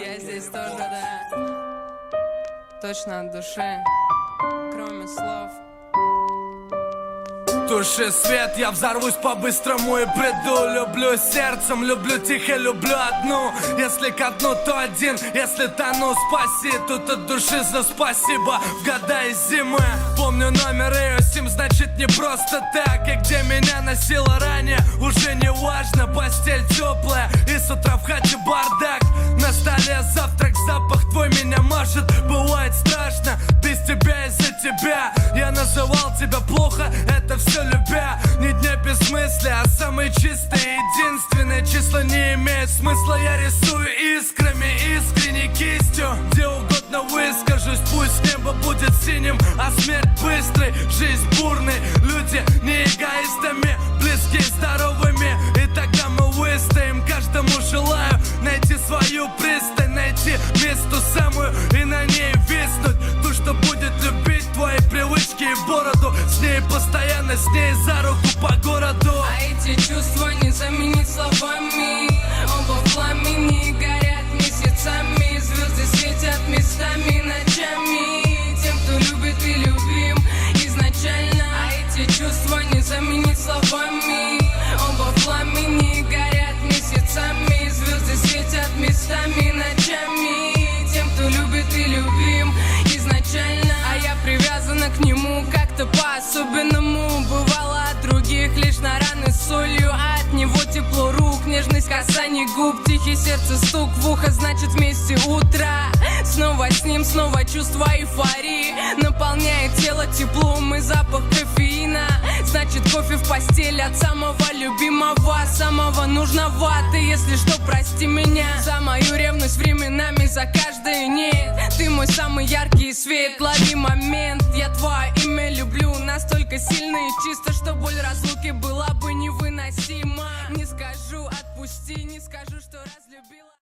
Я здесь тоже, да. Точно от души, кроме слов. Туши свет, я взорвусь по-быстрому и приду. Люблю сердцем, люблю тихо, люблю одну. Если ко дну, то один, если тону, спаси. Тут от души за спасибо в года и зимы. Помню номер ее сим, значит не просто так. И где меня носило ранее, уже не важно. Постель теплая и с утра в хате бардак. На столе завтрак, запах твой меня мажет. Бывает страшно, без тебя из-за тебя. Я называл тебя плохо, это все любя. Ни дня без мысли, а самые чистые, единственные числа не имеют смысла. Я рисую искрами, искренней кистью. Где угодно выскажусь, пусть небо будет синим, а смерть быстрой, жизнь бурной. Люди не эгоистами, близкие здоровыми. И тогда мы выстоим. Каждому желаю найти свою пристань, найти место самую и на ней виснуть. Ту, что будет любить твои привычки и бороду. С ней постоянно, с ней за руку по городу. А эти чувства не заменить словами. Оба в пламени горят месяцами. Звезды светят местами, ночами. Тем, кто любит и любим изначально. А эти чувства не заменить словами. Оба в пламени горят месяцами. Звезды светят местами, ночами. Тем, кто любит и любим изначально. А я привязана к нему как-то по-особенному. Бывало от других лишь на раны с солью, а от него тепло рук, нежность касаний губ, тихий сердце стук в ухо, значит вместе утро. Снова с ним, снова чувство эйфории наполняет тело теплом и запах кофеина. Значит кофе в постель от самого любимого, самого нужного. Ты, если что, прости меня за мою ревность временами, за каждое нет. Ты мой самый яркий свет, лови момент. Я твое имя люблю настолько сильно и чисто, что боль разлуки была бы невыносима. Не скажу отпусти, не скажу, что